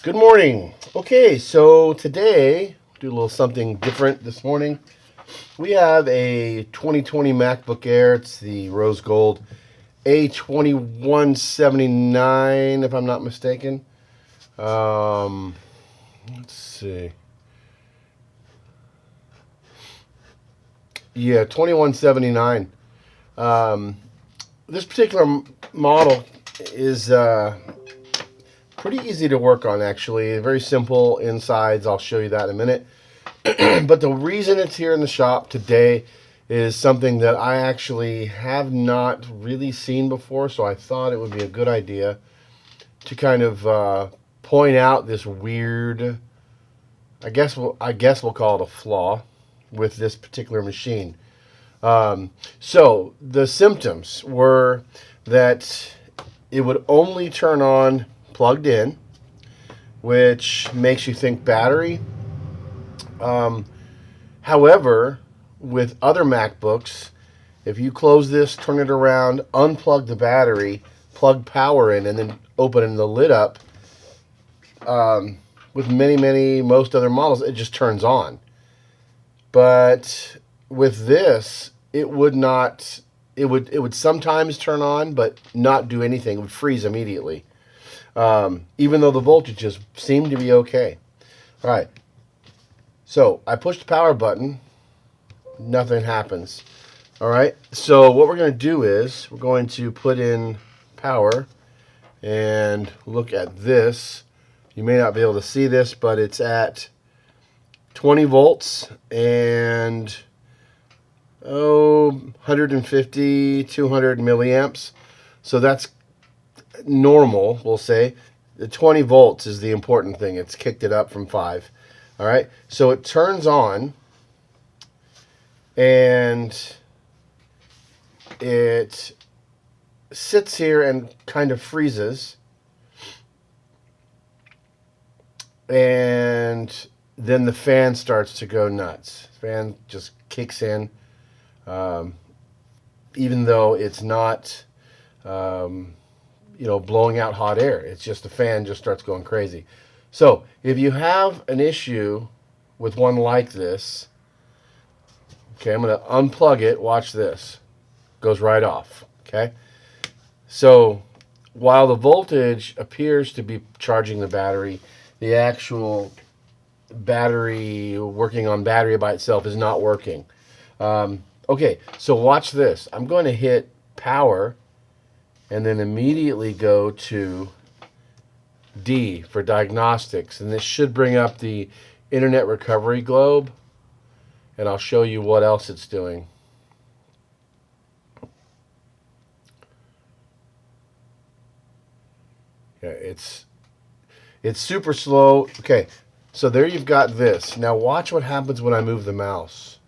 Good morning. Okay, so today, do a little something different this morning. We have a 2020 MacBook Air. It's the rose gold A2179, if I'm not mistaken. Let's see. Yeah, 2179. This particular model is pretty easy to work on, actually. Very simple insides. I'll show you that in a minute. But the reason it's here in the shop today is something that I actually have not really seen before, so I thought it would be a good idea to kind of point out this weird, I guess we'll call it a flaw with this particular machine. So the symptoms were that it would only turn on plugged in, which makes you think battery. Um, However, with other MacBooks, if you close this, turn it around, unplug the battery, plug power in, and then open the lid up, with most other models, it just turns on. But with this, it would not. It would sometimes turn on, but not do anything. It would freeze immediately, even though the voltages seem to be okay. All right. So I push the power button. Nothing happens. All right. So what we're going to do is we're going to put in power and look at this. You may not be able to see this, but it's at 20 volts and 150, 200 milliamps. So that's normal, we'll say. The 20 volts is the important thing. It's kicked it up from 5. All right. So it turns on and it sits here and kind of freezes, and then the fan starts to go nuts. The fan just kicks in, even though it's not, blowing out hot air. It's just the fan just starts going crazy. So if you have an issue with one like this, okay, I'm going to unplug it. Watch this. Goes right off. Okay. So while the voltage appears to be charging the battery, the actual battery working on battery by itself is not working. Okay, so watch this. I'm going to hit power and then immediately go to D for diagnostics. And this should bring up the Internet Recovery Globe. And I'll show you what else it's doing. Yeah, it's super slow. Okay, so there you've got this. Now watch what happens when I move the mouse.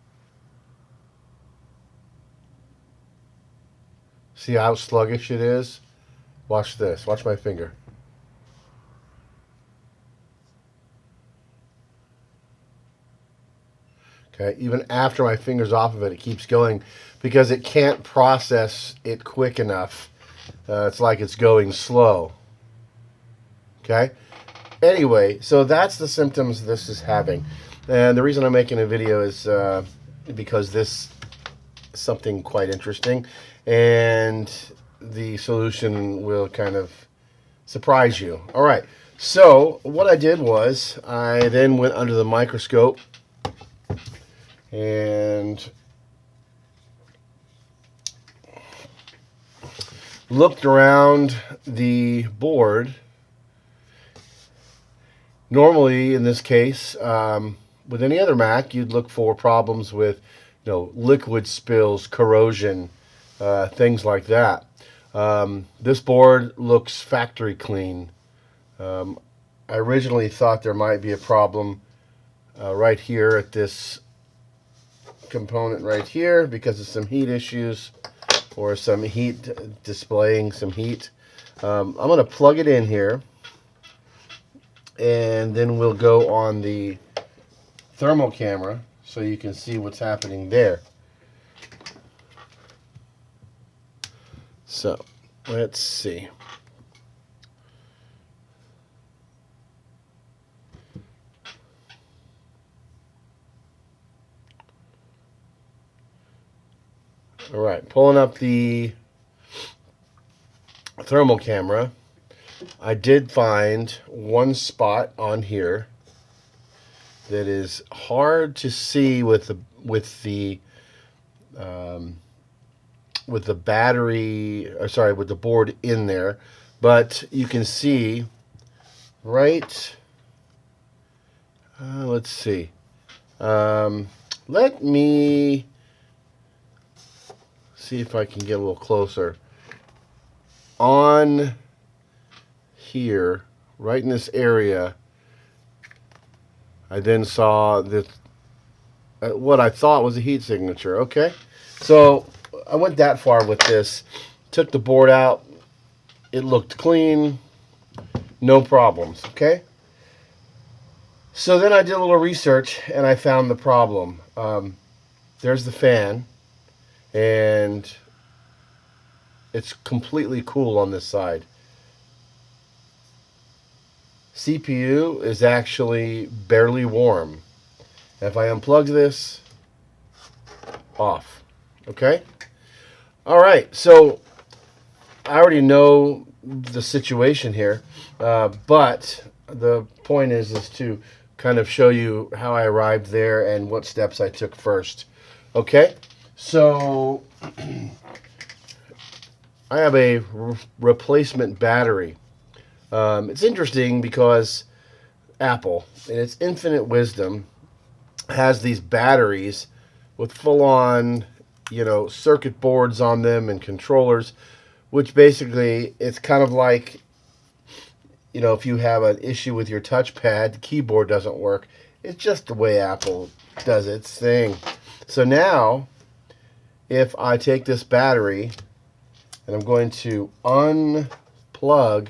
See how sluggish it is? Watch this. Watch my finger. Okay, even after my finger's off of it, it keeps going because it can't process it quick enough. It's like it's going slow. Okay? Anyway, so that's the symptoms this is having. And the reason I'm making a video is because this is something quite interesting. And the solution will kind of surprise you. All right. So what I did was I then went under the microscope and looked around the board. Normally, in this case, with any other Mac, you'd look for problems with, liquid spills, corrosion, things like that. This board looks factory clean. I originally thought there might be a problem right here at this component right here because of some heat issues or some heat displaying some heat. I'm going to plug it in here, and then we'll go on the thermal camera so you can see what's happening there. So let's see. All right, pulling up the thermal camera. I did find one spot on here that is hard to see with the battery, or sorry, with the board in there, but you can see right. Let's see. Let me see if I can get a little closer. On here, right in this area, I then saw this, what I thought was a heat signature. Okay, so I went that far with this. Took the board out. It looked clean. No problems. Okay. So then I did a little research and I found the problem. There's the fan, and it's completely cool on this side. CPU is actually barely warm. If I unplug this, off. Okay? All right, so I already know the situation here, but the point is to kind of show you how I arrived there and what steps I took first. Okay, so I have a replacement battery. It's interesting because Apple, in its infinite wisdom, has these batteries with full-on, circuit boards on them and controllers, which basically it's kind of like, if you have an issue with your touchpad, the keyboard doesn't work. It's just the way Apple does its thing. So now, if I take this battery and I'm going to unplug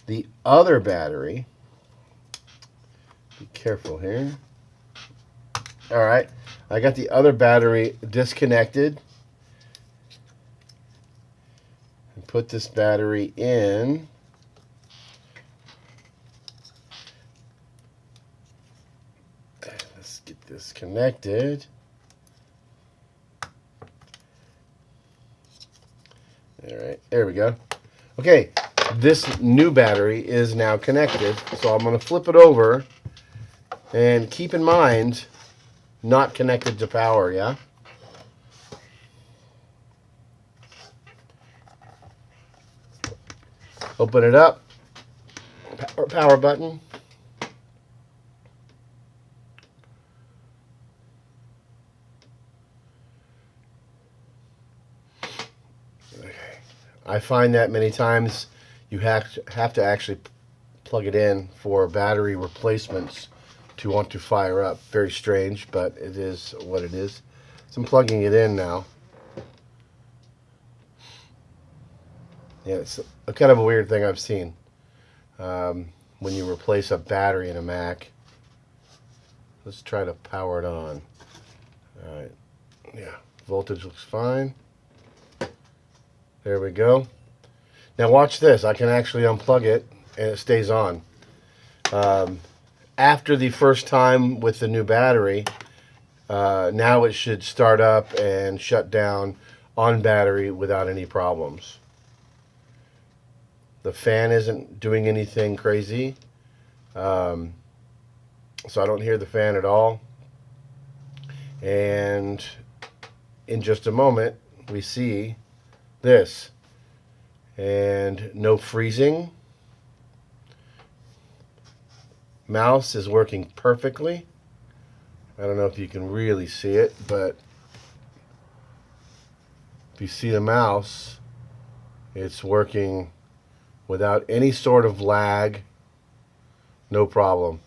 the other battery, be careful here. All right, I got the other battery disconnected. And put this battery in. Let's get this connected. All right, there we go. Okay, this new battery is now connected, so I'm going to flip it over, and keep in mind, not connected to power, yeah? Open it up, power button. I find that many times you have to actually plug it in for battery replacements to want to fire up. Very strange, but it is what it is. So I'm plugging it in now. Yeah, it's a kind of a weird thing I've seen when you replace a battery in a Mac. Let's try to power it on. All right. Yeah, voltage looks fine. There we go. Now watch this. I can actually unplug it and it stays on. After the first time with the new battery, now it should start up and shut down on battery without any problems. The fan isn't doing anything crazy, so I don't hear the fan at all. And in just a moment, we see this, and no freezing. Mouse is working perfectly. I don't know if you can really see it, but if you see the mouse, it's working without any sort of lag, no problem.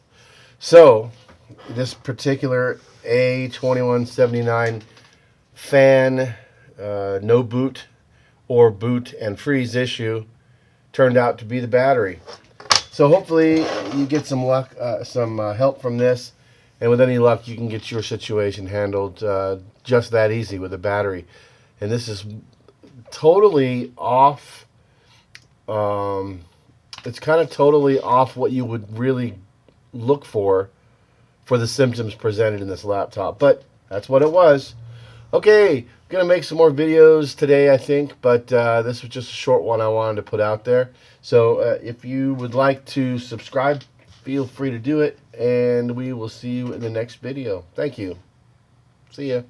So this particular A2179 fan, no boot or boot and freeze issue, turned out to be the battery. So hopefully you get some luck, some help from this, and with any luck you can get your situation handled just that easy with a battery. And this is totally off. It's kind of totally off what you would really look for the symptoms presented in this laptop, but that's what it was. Okay, I'm going to make some more videos today, I think, but this was just a short one I wanted to put out there. So if you would like to subscribe, feel free to do it, and we will see you in the next video. Thank you. See ya.